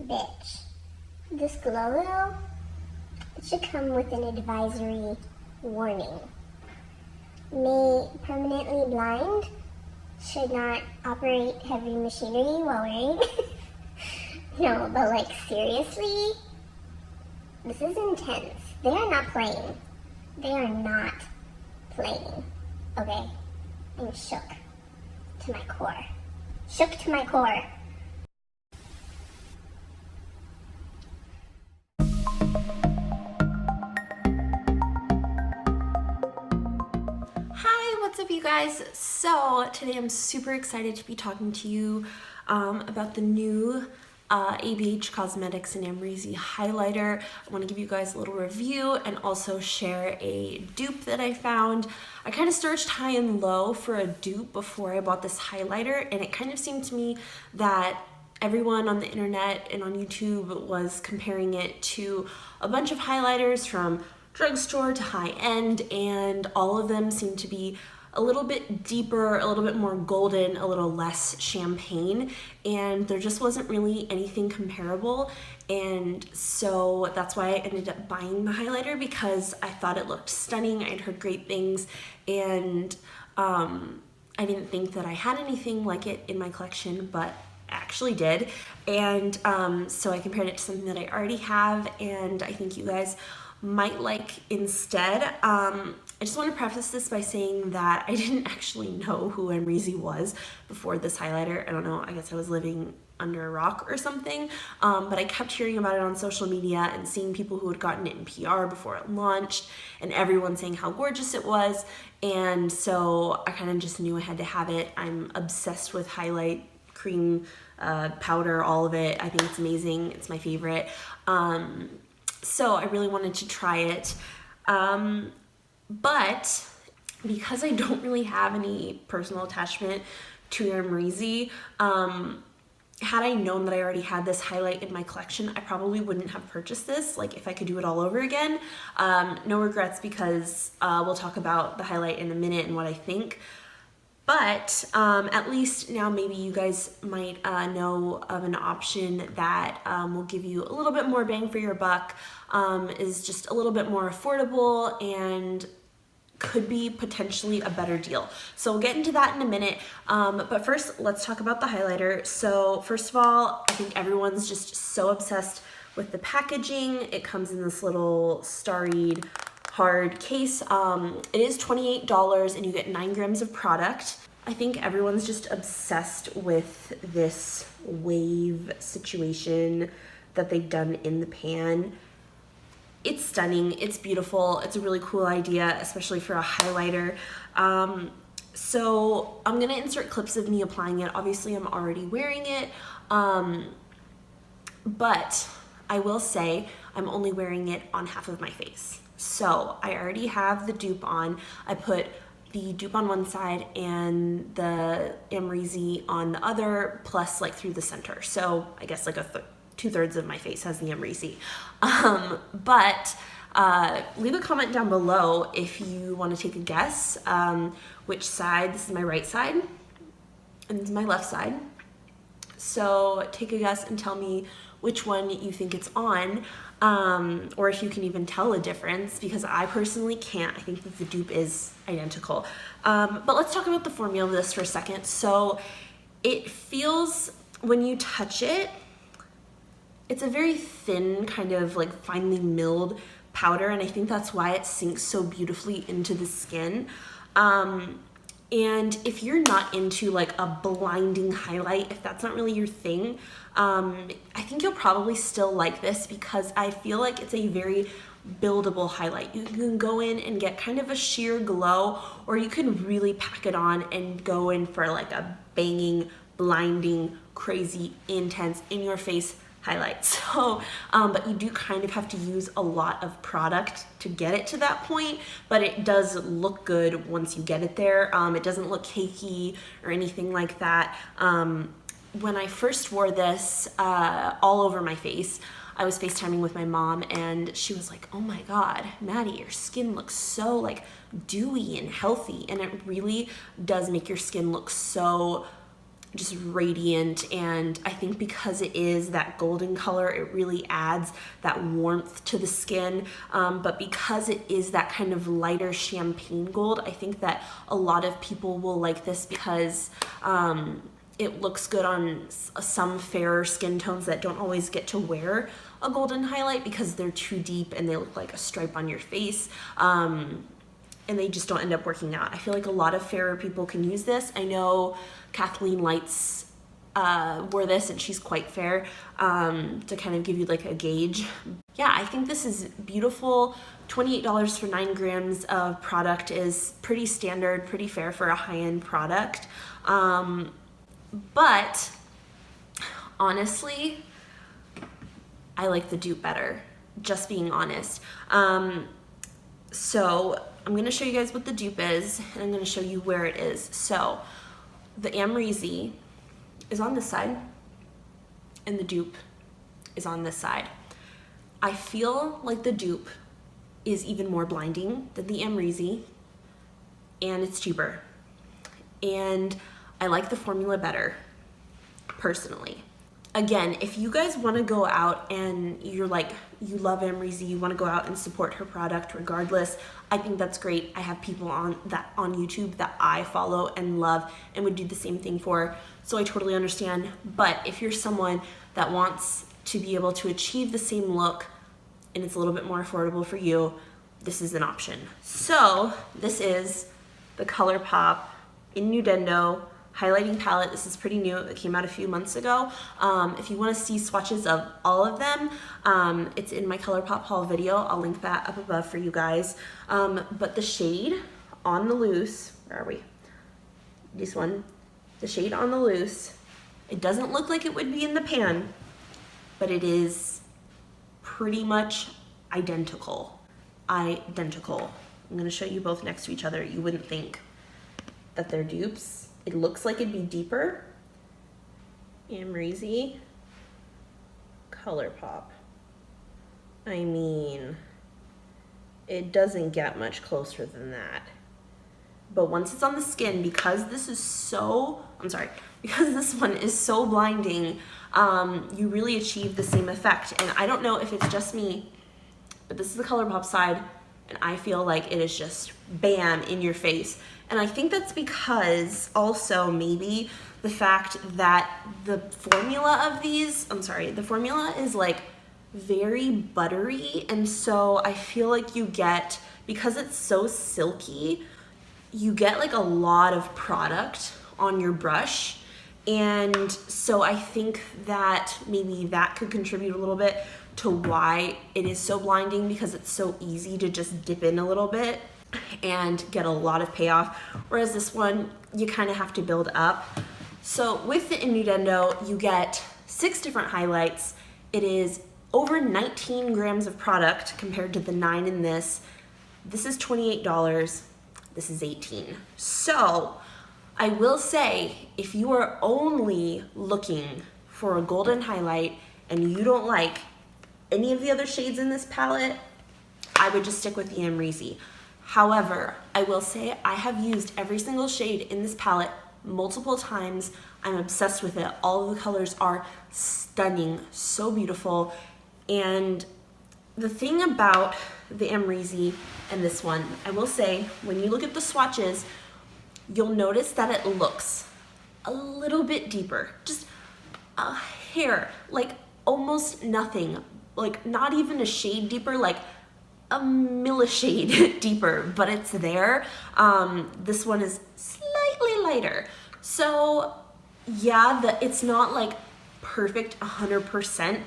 Bitch. This glow though, it should come with an advisory warning. May permanently blind, should not operate heavy machinery while wearing. No, but like seriously, this is intense. They are not playing. They are not playing. Okay? I'm shook to my core. Shook to my core. Hi, what's up you guys? So today I'm super excited to be talking to you about the new ABH Cosmetics and Amrezy highlighter. I want to give you guys a little review and also share a dupe that I found. I kind of searched high and low for a dupe before I bought this highlighter, and it kind of seemed to me that everyone on the internet and on YouTube was comparing it to a bunch of highlighters from drugstore to high end, and all of them seem to be a little bit deeper, a little bit more golden, a little less champagne, and there just wasn't really anything comparable. And so that's why I ended up buying the highlighter, because I thought it looked stunning. I'd heard great things, and I didn't think that I had anything like it in my collection, but actually did. And so I compared it to something that I already have, and I think you guys might like instead. I just want to preface this by saying that I didn't actually know who Amrezy was before this highlighter. I don't know, I guess I was living under a rock or something, but I kept hearing about it on social media and seeing people who had gotten it in PR before it launched, and everyone saying how gorgeous it was, and so I kind of just knew I had to have it. I'm obsessed with highlight cream, powder, all of it. I think it's amazing. It's my favorite. So I really wanted to try it, but because I don't really have any personal attachment to Amrezy, had I known that I already had this highlight in my collection, I probably wouldn't have purchased this, like if I could do it all over again. No regrets, because we'll talk about the highlight in a minute and what I think. But at least now maybe you guys might know of an option that will give you a little bit more bang for your buck, is just a little bit more affordable, and could be potentially a better deal. So we'll get into that in a minute, but first let's talk about the highlighter. So first of all, I think everyone's just so obsessed with the packaging. It comes in this little starried hard case. It is $28 and you get 9 grams of product. I think everyone's just obsessed with this wave situation that they've done in the pan. It's stunning, it's beautiful, it's a really cool idea, especially for a highlighter. So I'm gonna insert clips of me applying it. Obviously I'm already wearing it, but I will say I'm only wearing it on half of my face. So I already have the dupe on. I put the dupe on one side and the Amrezy on the other, plus like through the center. So I guess like 2/3 of my face has the Amrezy. But leave a comment down below if you want to take a guess which side. This is my right side and this is my left side. So take a guess and tell me which one you think it's on, or if you can even tell a difference, because I personally can't. I think that the dupe is identical. But let's talk about the formula of this for a second. So it feels, when you touch it, it's a very thin, kind of like finely milled powder, and I think that's why it sinks so beautifully into the skin. And if you're not into like a blinding highlight, if that's not really your thing, I think you'll probably still like this, because I feel like it's a very buildable highlight. You can go in and get kind of a sheer glow, or you can really pack it on and go in for like a banging, blinding, crazy, intense, in your face highlight. So, but you do kind of have to use a lot of product to get it to that point, but it does look good once you get it there. It doesn't look cakey or anything like that. When I first wore this all over my face, I was FaceTiming with my mom, and she was like, oh my God, Maddie, your skin looks so like dewy and healthy. And it really does make your skin look so just radiant, and I think because it is that golden color, it really adds that warmth to the skin, but because it is that kind of lighter champagne gold, I think that a lot of people will like this because it looks good on some fairer skin tones that don't always get to wear a golden highlight because they're too deep and they look like a stripe on your face. And they just don't end up working out. I feel like a lot of fairer people can use this. I know Kathleen Lights wore this and she's quite fair, to kind of give you like a gauge. Yeah, I think this is beautiful. $28 for 9 grams of product is pretty standard, pretty fair for a high-end product. But honestly, I like the Dupe better, just being honest. So I'm going to show you guys what the Dupe is, and I'm going to show you where it is. So the Amrezy is on this side, and the Dupe is on this side. I feel like the Dupe is even more blinding than the Amrezy, and it's cheaper. And I like the formula better, personally. Again, if you guys want to go out and you're like, you love Amrezy, you want to go out and support her product regardless, I think that's great. I have people on YouTube that I follow and love and would do the same thing for, so I totally understand. But if you're someone that wants to be able to achieve the same look and it's a little bit more affordable for you, this is an option. So this is the Colourpop In-Nude-Endo highlighting palette. This is pretty new. It came out a few months ago. If you want to see swatches of all of them, it's in my Colourpop haul video. I'll link that up above for you guys. But the shade on the loose, where are we? This one, the shade on the loose, it doesn't look like it would be in the pan, but it is pretty much identical. Identical. I'm gonna show you both next to each other. You wouldn't think that they're dupes. It looks like it'd be deeper. Amrezy, Colourpop. I mean, it doesn't get much closer than that. But once it's on the skin, because this is so, because this one is so blinding, you really achieve the same effect. And I don't know if it's just me, but this is the Colourpop side, and I feel like it is just bam in your face. And I think that's because also maybe the fact that the formula of these, the formula is like very buttery, and so I feel like you get, because it's so silky, you get like a lot of product on your brush. And so I think that maybe that could contribute a little bit to why it is so blinding, because it's so easy to just dip in a little bit and get a lot of payoff, whereas this one you kind of have to build up. So with the In-Nude-Endo, you get 6 different highlights. It is over 19 grams of product compared to the 9 in this. This is $28, this is $18. So I will say, if you are only looking for a golden highlight and you don't like any of the other shades in this palette, I would just stick with the Amrezy. However, I will say I have used every single shade in this palette multiple times. I'm obsessed with it. All of the colors are stunning, so beautiful. And the thing about the Amrezy and this one, I will say, when you look at the swatches, you'll notice that it looks a little bit deeper, just a hair, like almost nothing, like not even a shade deeper, like a millishade deeper, but it's there. This one is slightly lighter. So yeah, it's not like perfect 100%,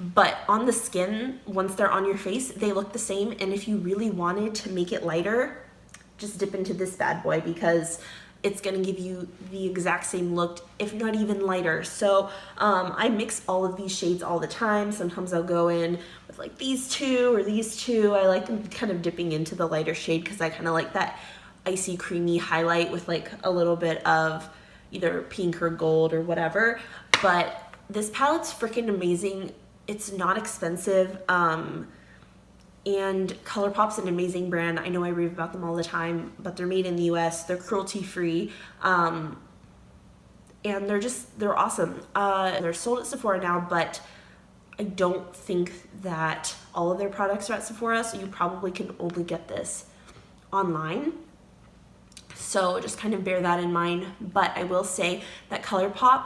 but on the skin, once they're on your face, they look the same. And if you really wanted to make it lighter, just dip into this bad boy, because it's gonna give you the exact same look, if not even lighter. So I mix all of these shades all the time. Sometimes I'll go in with like these two or these two. I like kind of dipping into the lighter shade because I kind of like that icy creamy highlight with like a little bit of either pink or gold or whatever. But this palette's freaking amazing. It's not expensive. And Colourpop's an amazing brand. I know I rave about them all the time, but they're made in the US. They're cruelty-free. and they're awesome. They're sold at Sephora now, but I don't think that all of their products are at Sephora, so you probably can only get this online. So just kind of bear that in mind. But I will say that Colourpop,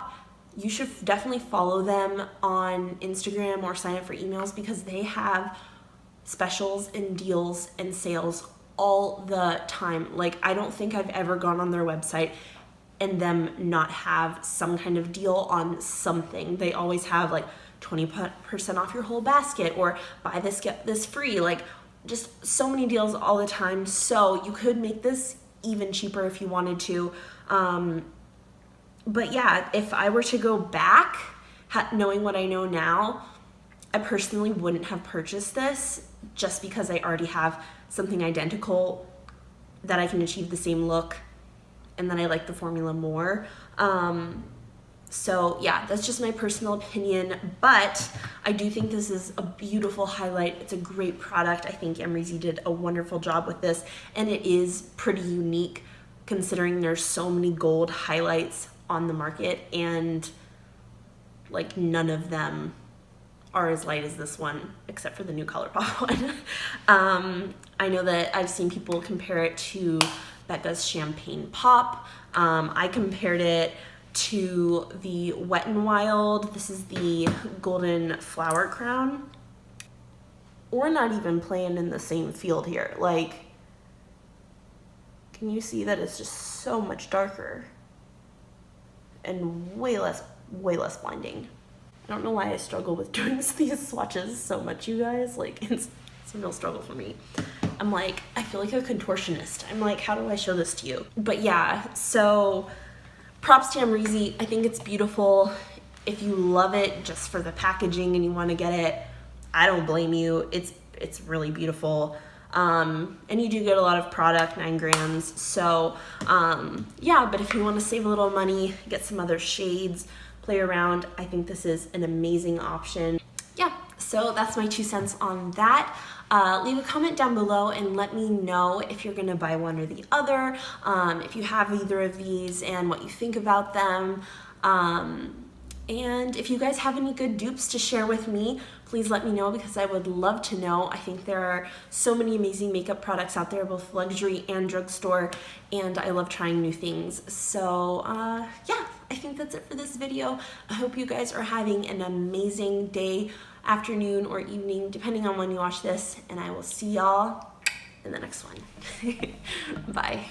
you should definitely follow them on Instagram or sign up for emails, because they have specials and deals and sales all the time. Like, I don't think I've ever gone on their website and them not have some kind of deal on something. They always have like 20% off your whole basket, or buy this, get this free. Like, just so many deals all the time. So you could make this even cheaper if you wanted to. But yeah, if I were to go back, knowing what I know now, I personally wouldn't have purchased this, just because I already have something identical that I can achieve the same look, and then I like the formula more. So yeah, that's just my personal opinion, but I do think this is a beautiful highlight. It's a great product. I think Amrezy did a wonderful job with this, and it is pretty unique considering there's so many gold highlights on the market, and like none of them are as light as this one, except for the new Colourpop one. I know that I've seen people compare it to Becca's Champagne Pop. I compared it to the Wet n Wild. This is the Golden Flower Crown. We're not even playing in the same field here. Like, can you see that it's just so much darker and way less blinding? I don't know why I struggle with doing these swatches so much, you guys. Like, it's a real struggle for me. I'm like, I feel like a contortionist. I'm like, how do I show this to you? But yeah, so props to Amrezy. I think it's beautiful. If you love it just for the packaging and you want to get it, I don't blame you. It's really beautiful. And you do get a lot of product, 9 grams. So yeah, but if you want to save a little money, get some other shades, play around, I think this is an amazing option. Yeah, so that's my 2 cents on that. Leave a comment down below and let me know if you're gonna buy one or the other, if you have either of these and what you think about them. And if you guys have any good dupes to share with me, please let me know, because I would love to know. I think there are so many amazing makeup products out there, both luxury and drugstore, and I love trying new things. So yeah, I think that's it for this video. I hope you guys are having an amazing day, afternoon, or evening, depending on when you watch this, and I will see y'all in the next one. Bye.